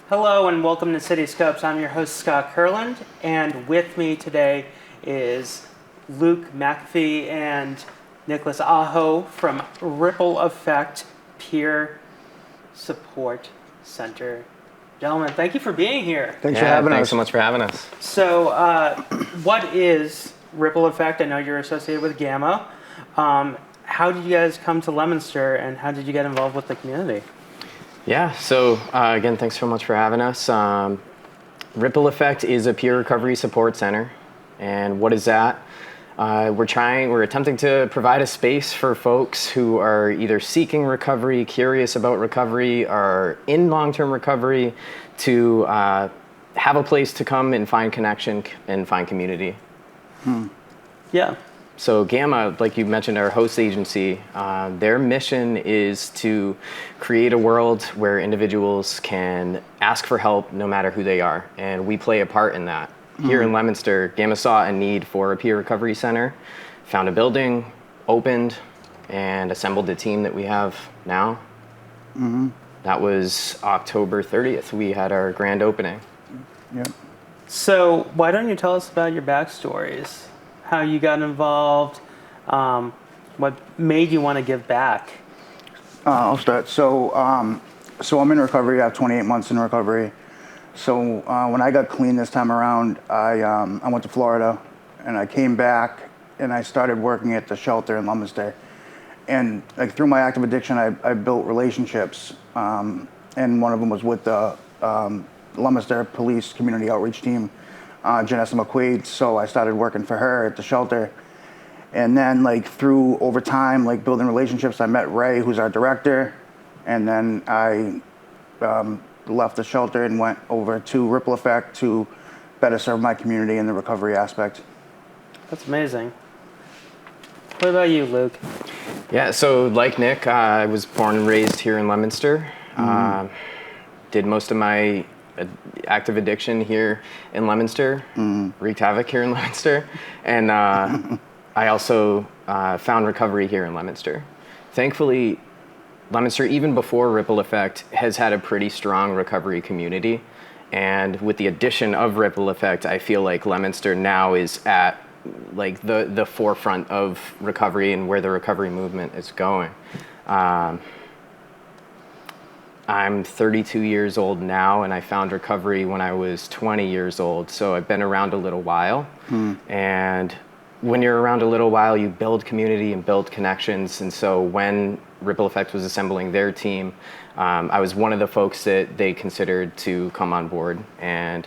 Hello and welcome to City Scopes. I'm your host Scott Kurland, and with me today is Luke McAfee and Nicholas Aho from Ripple Effect Peer Support Center. Gentlemen, thank you for being here. Thanks for having us. Thanks so much for having us. So, what is Ripple Effect? I know you're associated with Gamma. How did you guys come to Leominster, and how did you get involved with the community? Yeah, so again, thanks so much for having us. Ripple Effect is a peer recovery support center. And what is that? We're attempting to provide a space for folks who are either seeking recovery, curious about recovery, or in long-term recovery to have a place to come and find connection and find community. Yeah. So Gamma, like you mentioned, our host agency, their mission is to create a world where individuals can ask for help no matter who they are. And we play a part in that. Here in Leominster, Gamma saw a need for a peer recovery center, found a building, opened, and assembled the team that we have now. That was October 30th. We had our grand opening. Yep. So why don't you tell us about your backstories? How you got involved, what made you want to give back? I'll start. So I'm in recovery. I have 28 months in recovery. So when I got clean this time around, I went to Florida, and I came back, and I started working at the shelter in Leominster. And like through my active addiction, I built relationships, and one of them was with the Leominster Police Community Outreach Team. Janessa McQuaid, so I started working for her at the shelter. And then through over time, building relationships, I met Ray, who's our director, and then I left the shelter and went over to Ripple Effect to better serve my community in the recovery aspect. That's amazing. What about you, Luke? Yeah, so like Nick, I was born and raised here in Leominster. Did most of my active addiction here in Leominster, wreaked havoc here in Leominster, and I also found recovery here in Leominster. Thankfully, Leominster, even before Ripple Effect, has had a pretty strong recovery community, and with the addition of Ripple Effect, I feel like Leominster now is at the forefront of recovery and where the recovery movement is going. I'm 32 years old now, and I found recovery when I was 20 years old, so I've been around a little while. And when you're around a little while, you build community and build connections, and so when Ripple Effect was assembling their team, I was one of the folks that they considered to come on board, and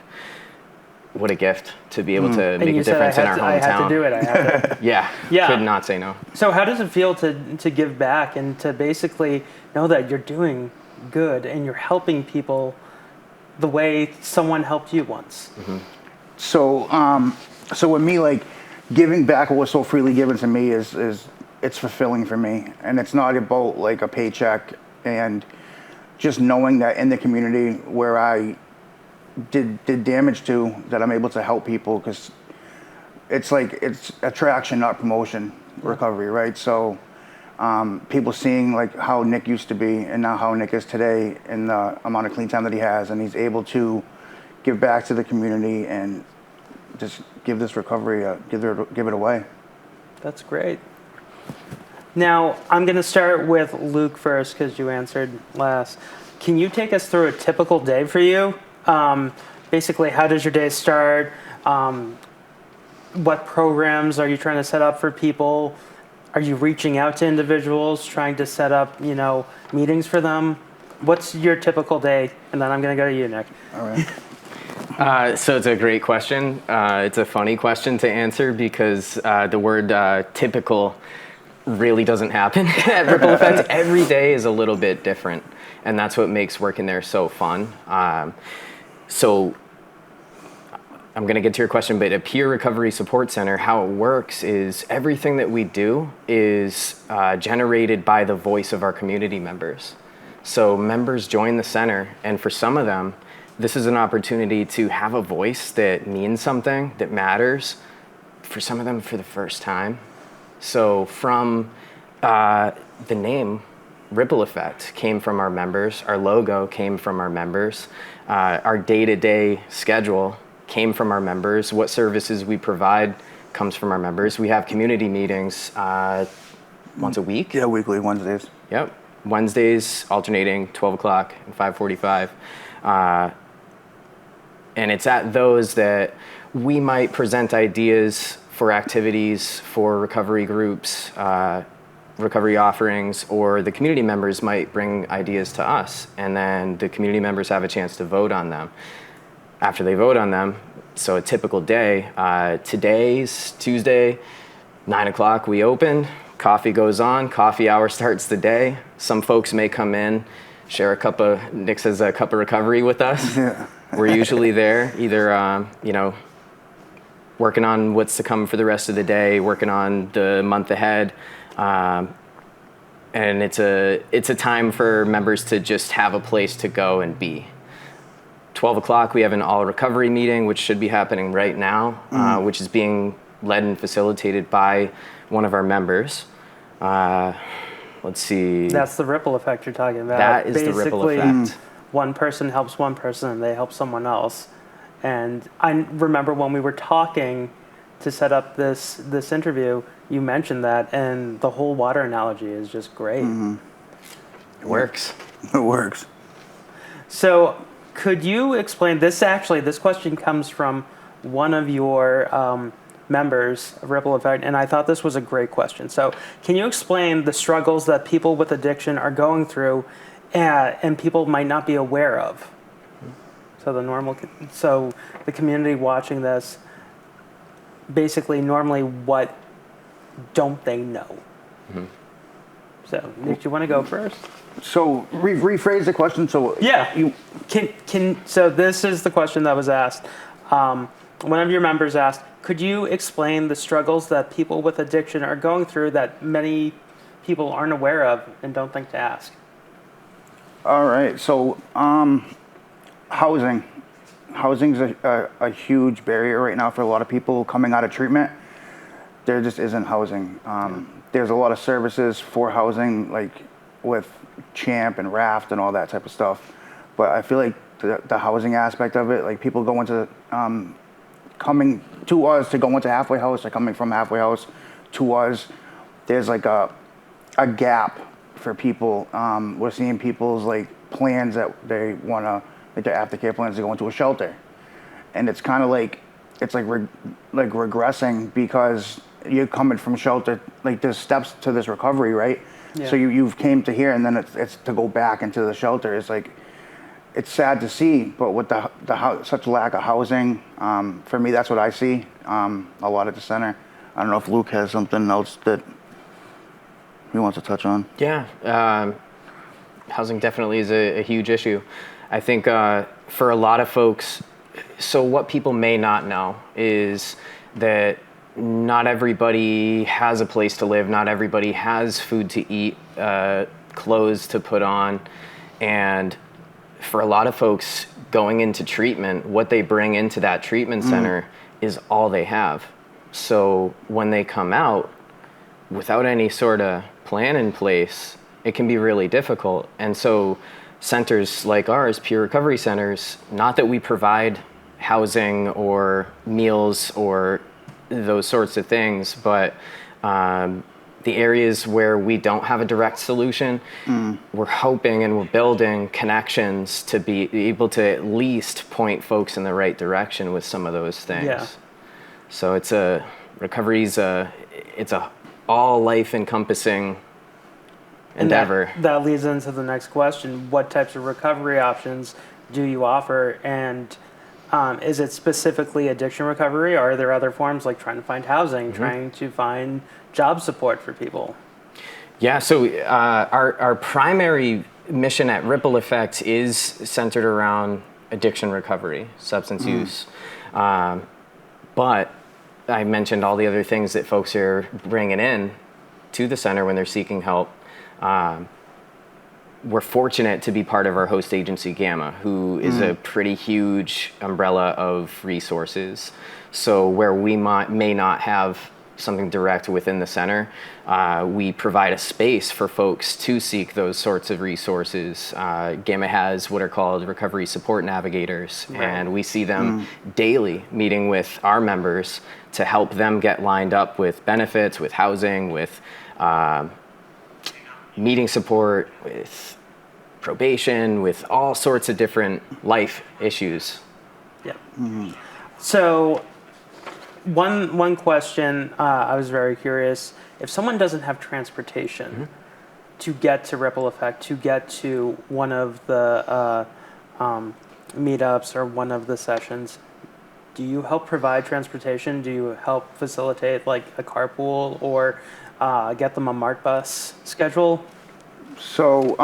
what a gift to be able to make a difference in our hometown. I had to do it. I had to. Yeah, could not say no. So how does it feel to give back and to basically know that you're doing good and you're helping people the way someone helped you once? So with me, giving back what was so freely given to me is it's fulfilling for me, and it's not about a paycheck, and just knowing that in the community where I did damage to, that I'm able to help people, because it's attraction, not promotion, recovery, right? So people seeing how Nick used to be and now how Nick is today, and the amount of clean time that he has, and he's able to give back to the community and just give this recovery, give it away. That's great. Now, I'm going to start with Luke first because you answered last. Can you take us through a typical day for you? Basically, how does your day start? What programs are you trying to set up for people? Are you reaching out to individuals, trying to set up, meetings for them? What's your typical day? And then I'm going to go to you, Nick. All right. So it's a great question. It's a funny question to answer because the word typical really doesn't happen at Ripple Effect. Every day is a little bit different, and that's what makes working there so fun. So I'm going to get to your question, but a peer recovery support center, how it works is everything that we do is generated by the voice of our community members. So members join the center, and for some of them, this is an opportunity to have a voice that means something, that matters, for some of them for the first time. So from the name Ripple Effect came from our members. Our logo came from our members. Our day-to-day schedule came from our members. What services we provide comes from our members. We have community meetings once a week. Yeah, weekly, Wednesdays. Yep. Wednesdays alternating 12 o'clock and 5:45. And it's at those that we might present ideas for activities, for recovery groups, recovery offerings, or the community members might bring ideas to us, and then the community members have a chance to vote on them. After they vote on them, so a typical day, today's Tuesday, 9 o'clock we open, coffee goes on, coffee hour starts the day. Some folks may come in, share a cup of, Nick says a cup of recovery with us. Yeah. We're usually there, either, working on what's to come for the rest of the day, working on the month ahead. And it's a time for members to just have a place to go and be. 12 o'clock, we have an all recovery meeting, which should be happening right now, which is being led and facilitated by one of our members. Let's see. That's the ripple effect you're talking about. That is the ripple effect. One person helps one person, and they help someone else. And I remember when we were talking to set up this interview, you mentioned that, and the whole water analogy is just great. It works. It works. So could you explain this? Actually, this question comes from one of your members of Ripple Effect, and I thought this was a great question. So can you explain the struggles that people with addiction are going through and people might not be aware of? So the community watching this, basically, normally, what don't they know? So, Nick, do you want to go first? So rephrase the question. So Yeah. So this is the question that was asked. One of your members asked, could you explain the struggles that people with addiction are going through that many people aren't aware of and don't think to ask? All right. So housing. Housing's a huge barrier right now for a lot of people coming out of treatment. There just isn't housing. There's a lot of services for housing, like with CHAMP and RAFT and all that type of stuff. But I feel like the housing aspect of it, like people go into, coming to us to go into halfway house, or coming from halfway house to us, there's like a gap for people. We're seeing people's like plans that they want to, like their aftercare plans to go into a shelter. And it's kind of like, it's like regressing because you're coming from shelter, like there's steps to this recovery, right? Yeah. So you've came to here and then it's to go back into the shelter. It's like, it's sad to see, but with such lack of housing, for me, that's what I see a lot at the center. I don't know if Luke has something else that he wants to touch on. Yeah, housing definitely is a huge issue. I think for a lot of folks, so what people may not know is that not everybody has a place to live, not everybody has food to eat, clothes to put on, and for a lot of folks going into treatment, what they bring into that treatment center is all they have. So when they come out without any sort of plan in place, it can be really difficult. And so centers like ours, peer recovery centers, not that we provide housing or meals or those sorts of things, but the areas where we don't have a direct solution, we're hoping and we're building connections to be able to at least point folks in the right direction with some of those things. Yeah. So it's recovery's it's a all life encompassing endeavor. That leads into the next question. What types of recovery options do you offer? And is it specifically addiction recovery, or are there other forms like trying to find housing, trying to find job support for people? Yeah, so our primary mission at Ripple Effect is centered around addiction recovery, substance use. But I mentioned all the other things that folks are bringing in to the center when they're seeking help. We're fortunate to be part of our host agency, Gamma, who is a pretty huge umbrella of resources. So where we may not have something direct within the center. We provide a space for folks to seek those sorts of resources. Gamma has what are called recovery support navigators, and we see them daily meeting with our members to help them get lined up with benefits, with housing, with meeting support, with probation, with all sorts of different life issues. Yeah. So, one question, I was very curious. If someone doesn't have transportation to get to Ripple Effect, to get to one of the meetups or one of the sessions, do you help provide transportation? Do you help facilitate like a carpool or get them a Mart Bus schedule? So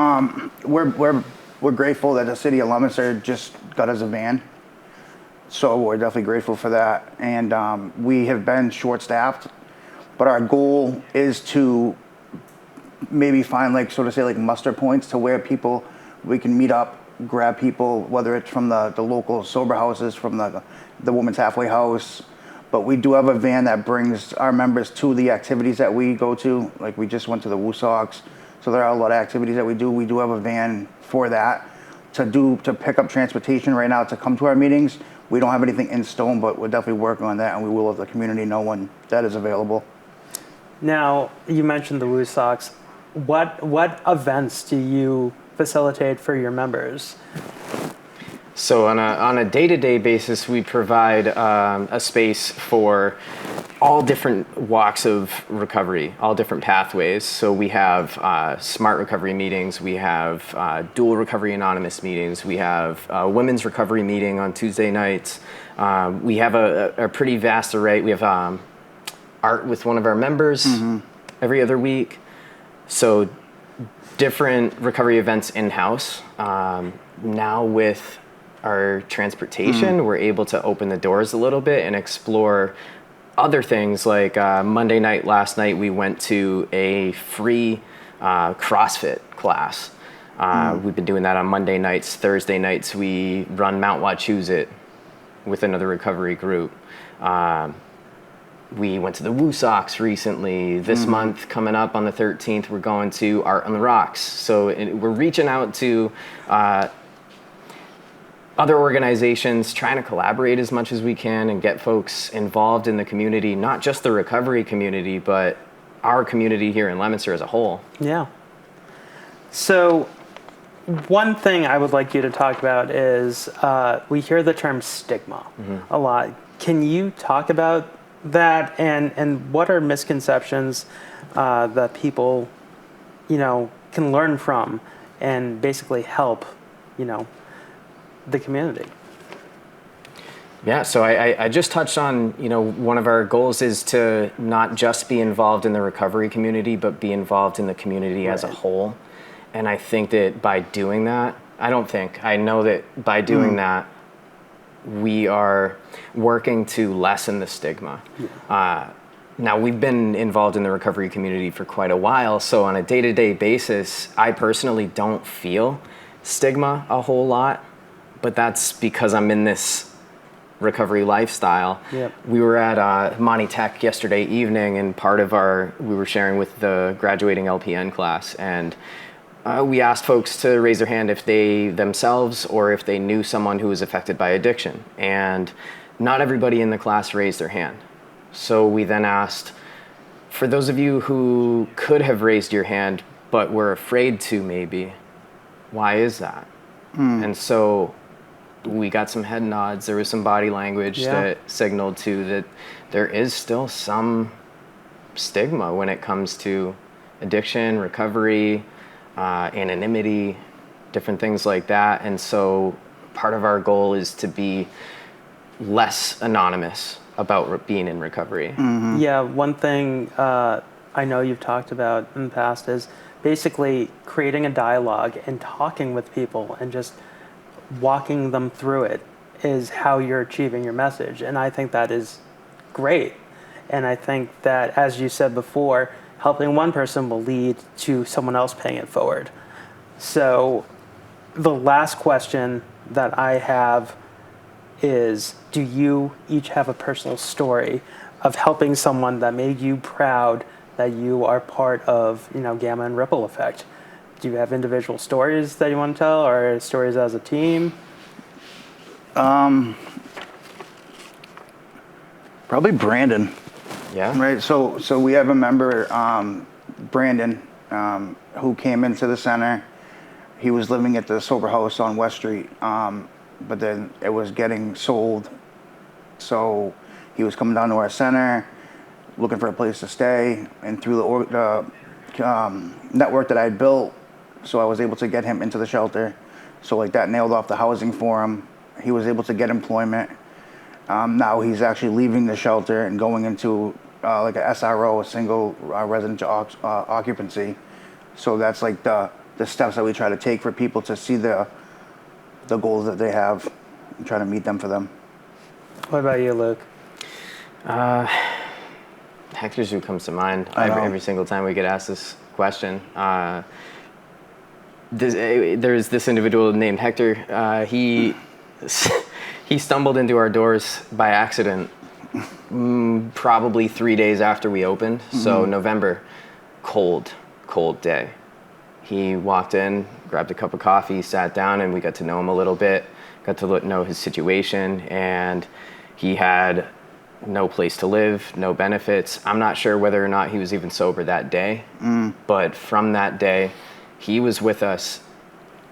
we're grateful that the city of Leominster just got us a van. So we're definitely grateful for that. And we have been short-staffed, but our goal is to maybe find like, so to say, like muster points to where we can meet up, grab people, whether it's from the local sober houses, from the Women's Halfway House. But we do have a van that brings our members to the activities that we go to. Like we just went to the Woosocks. So there are a lot of activities that we do. We do have a van for that to pick up transportation right now to come to our meetings. We don't have anything in stone, but we're definitely working on that, and we will let the community know when that is available. Now, you mentioned the Woosocks. What events do you facilitate for your members? So on a day-to-day basis, we provide a space for all different walks of recovery, all different pathways. So we have SMART recovery meetings, we have Dual Recovery Anonymous meetings, we have a women's recovery meeting on Tuesday nights. We have a pretty vast array. We have art with one of our members every other week. So different recovery events in-house. Now with our transportation, we're able to open the doors a little bit and explore other things. Like Monday night, last night, we went to a free CrossFit class. We've been doing that on Monday nights. Thursday nights, we run Mount Wachusett with another recovery group. We went to the Woosocks recently. This month, coming up on the 13th, we're going to Art on the Rocks. So we're reaching out to other organizations, trying to collaborate as much as we can and get folks involved in the community, not just the recovery community, but our community here in Leominster as a whole. Yeah. So one thing I would like you to talk about is we hear the term stigma a lot. Can you talk about that and what are misconceptions that people, can learn from and basically help, the community? Yeah, so I just touched on, one of our goals is to not just be involved in the recovery community, but be involved in the community as a whole. And I think that by doing that, I know that by doing that, we are working to lessen the stigma. Now, we've been involved in the recovery community for quite a while, so on a day-to-day basis, I personally don't feel stigma a whole lot, but that's because I'm in this recovery lifestyle. Yep. We were at Monty Tech yesterday evening, and we were sharing with the graduating LPN class, and we asked folks to raise their hand if they themselves or if they knew someone who was affected by addiction. And not everybody in the class raised their hand. So we then asked, for those of you who could have raised your hand but were afraid to maybe, why is that? And so we got some head nods. There was some body language that signaled to that there is still some stigma when it comes to addiction, recovery, anonymity, different things like that. And so part of our goal is to be less anonymous about being in recovery. Yeah, one thing I know you've talked about in the past is basically creating a dialogue and talking with people and just walking them through it is how you're achieving your message. And I think that is great. And I think that, as you said before, helping one person will lead to someone else paying it forward. So the last question that I have is, do you each have a personal story of helping someone that made you proud that you are part of, Gamma and Ripple Effect? Do you have individual stories that you want to tell, or stories as a team? Probably Brandon. Yeah. Right. So we have a member, Brandon, who came into the center. He was living at the sober house on West Street, but then it was getting sold. So he was coming down to our center, looking for a place to stay, and through the network that I had built, so I was able to get him into the shelter. So like that nailed off the housing for him. He was able to get employment. Now he's actually leaving the shelter and going into like a SRO, a single residential occupancy. So that's like the steps that we try to take for people to see the goals that they have and try to meet them for them. What about you, Luke? Hector's who comes to mind I know. every single time we get asked this question. There's this individual named Hector. He stumbled into our doors by accident, probably 3 days after we opened. So November, cold day. He walked in, grabbed a cup of coffee, sat down, and we got to know him a little bit, got to know his situation, and he had no place to live, no benefits. I'm not sure whether or not he was even sober that day, but from that day, he was with us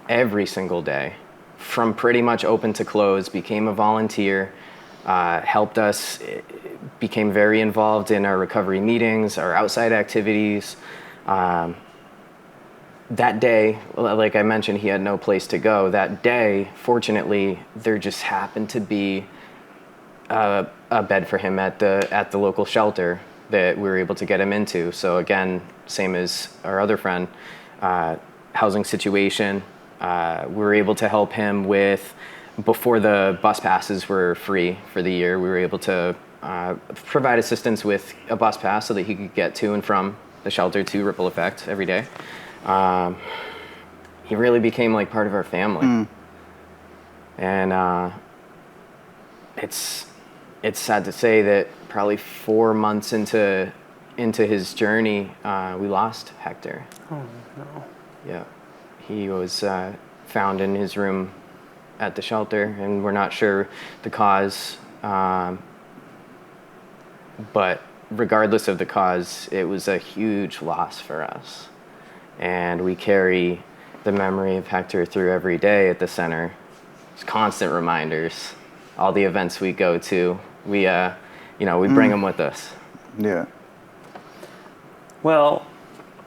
every single day, from pretty much open to close, became a volunteer, helped us, became very involved in our recovery meetings, our outside activities. That day, like I mentioned, he had no place to go. That day, fortunately, there just happened to be a bed for him at the local shelter that we were able to get him into. So again, same as our other friend, housing situation. We were able to help him with, before the bus passes were free for the year, we were able to provide assistance with a bus pass so that he could get to and from the shelter to Ripple Effect every day. He really became like part of our family. And it's sad to say that probably 4 months into his journey, we lost Hector. Oh, no. Yeah, he was found in his room at the shelter, and we're not sure the cause. But regardless of the cause, it was a huge loss for us. And we carry the memory of Hector through every day at the center. It's constant reminders. All the events we go to, we bring them with us. Yeah. Well,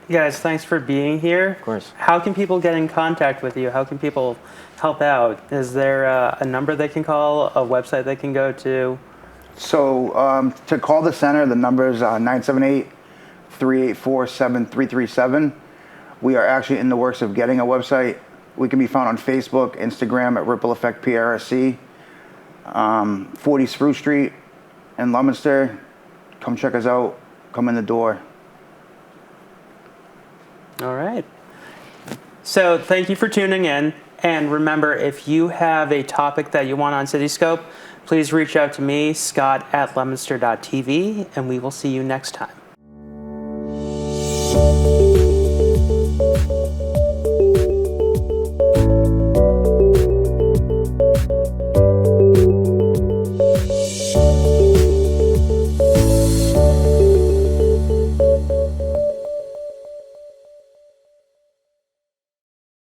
you guys, thanks for being here. Of course. How can people get in contact with you? How can people help out? Is there a number they can call, a website they can go to? So to call the center, the number is 978-384-7337. We are actually in the works of getting a website. We can be found on Facebook, Instagram at Ripple Effect PRSC. 40 Spruce Street in Leominster. Come check us out. Come in the door. All right. So thank you for tuning in. And remember, if you have a topic that you want on Cityscope, please reach out to me, Scott@leominster.tv, and we will see you next time.